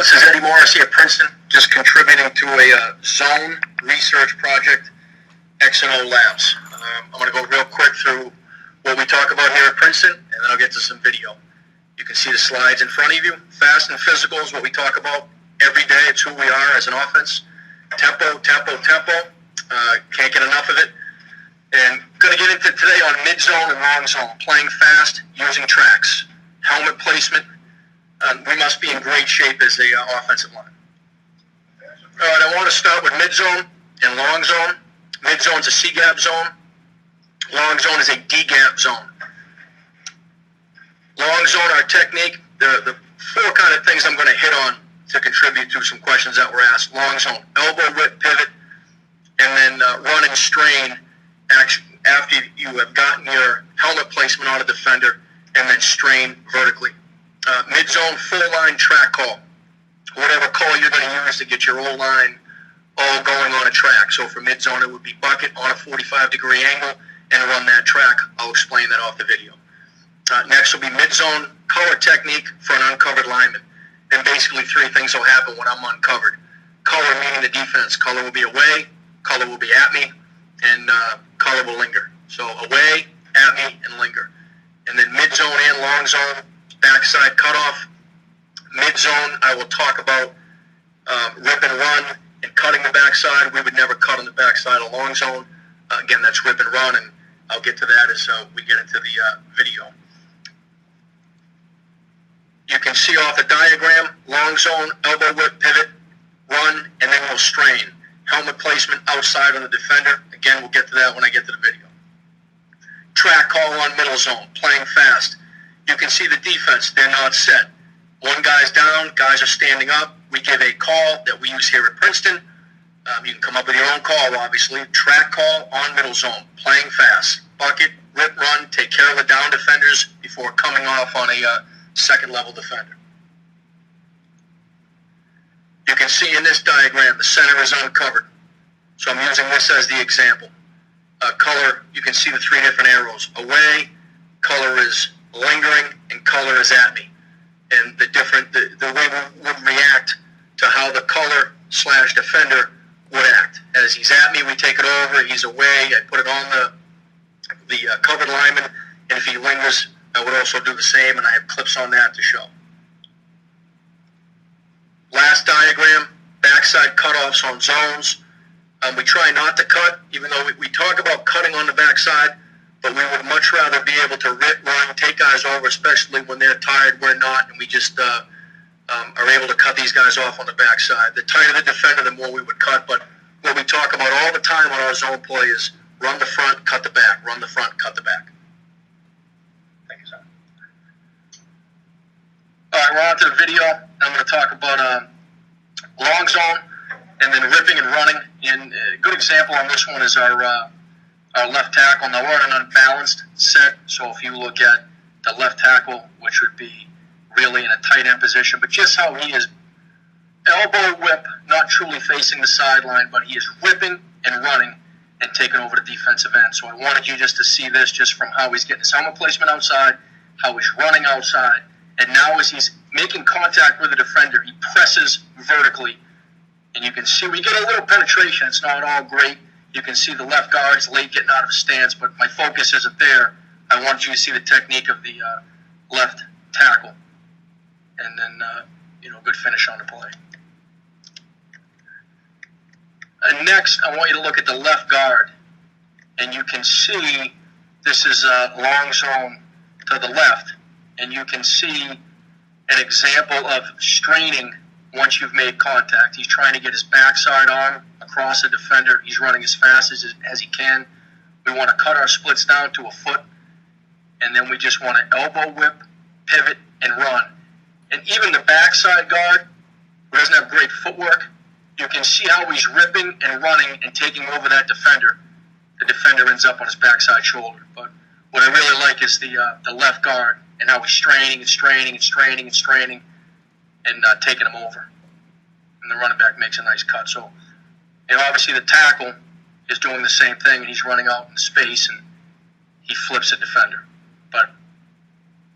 This is Eddie Morris here at Princeton, just contributing to a zone research project, X&O Labs. I'm going to go real quick through what we talk about here at Princeton, and then I'll get to some video. You can see the slides in front of you. Fast and physical is what we talk about every day. It's who we are as an offense. Tempo, tempo, tempo. Can't get enough of it. And going to get into today on mid-zone and long zone, playing fast, using tracks, helmet placement. We must be in great shape as a offensive line. All right, I want to start with mid-zone and long zone. Mid-zone is a C-gap zone. Long zone is a D-gap zone. Long zone, our technique, the four kind of things I'm going to hit on to contribute to some questions that were asked. Long zone, elbow, whip, pivot, and then run and strain after you have gotten your helmet placement on a defender, and then strain vertically. Mid-zone, full-line track call. Whatever call you're going to use to get your O-line all going on a track. So for mid-zone, it would be bucket on a 45-degree angle and run that track. I'll explain that off the video. Next will be mid-zone color technique for an uncovered lineman. And basically three things will happen when I'm uncovered. Color meaning the defense. Color will be away, color will be at me, and color will linger. So away, at me, and linger. And then mid-zone and long zone, backside cutoff. Mid-zone, I will talk about rip and run and cutting the backside. We would never cut on the backside of long zone. Again, that's rip and run, and I'll get to that as we get into the video. You can see off the diagram, long zone, elbow whip, pivot, run, and then we'll strain. Helmet placement outside on the defender. Again, we'll get to that when I get to the video. Track call on middle zone, playing fast. You can see the defense, they're not set. One guy's down, guys are standing up. We give a call that we use here at Princeton. You can come up with your own call, obviously. Track call on middle zone, playing fast. Bucket, rip, run, take care of the down defenders before coming off on a second-level defender. You can see in this diagram, the center is uncovered. So I'm using this as the example. Color, you can see the three different arrows. Away, color is lingering, and color is at me. And the way we would react to how the color / defender would act. As he's at me, we take it over. He's away, I put it on the covered lineman. And if he lingers, I would also do the same, and I have clips on that to show. Last diagram, backside cutoffs on zones. We try not to cut, even though we talk about cutting on the backside, but we would much rather be able to rip, run, take guys over, especially when they're tired, we're not, and we just are able to cut these guys off on the backside. The tighter the defender, the more we would cut, but what we talk about all the time on our zone play is run the front, cut the back, run the front, cut the back. Thank you, sir. All right, we're on to the video. I'm going to talk about long zone and then ripping and running. And a good example on this one is our left tackle. Now we're in an unbalanced set, so if you look at the left tackle, which would be really in a tight end position, but just how he is elbow whip, not truly facing the sideline, but he is whipping and running and taking over the defensive end. So I wanted you just to see this just from how he's getting his helmet placement outside, how he's running outside, and now as he's making contact with the defender, he presses vertically. And you can see we get a little penetration. It's not all great. You can see the left guard's late getting out of his stance, but my focus isn't there. I wanted you to see the technique of the left tackle. And then, good finish on the play. And next, I want you to look at the left guard. And you can see this is a long zone to the left. And you can see an example of straining once you've made contact. He's trying to get his backside arm across the defender. He's running as fast as he can. We want to cut our splits down to a foot. And then we just want to elbow whip, pivot, and run. And even the backside guard, who doesn't have great footwork, you can see how he's ripping and running and taking over that defender. The defender ends up on his backside shoulder. But what I really like is the left guard and how he's straining and straining and straining and straining and taking him over. And the running back makes a nice cut. So, obviously the tackle is doing the same thing, and he's running out in space, and he flips a defender. But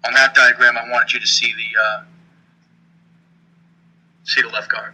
on that diagram, I wanted you to see see the left guard.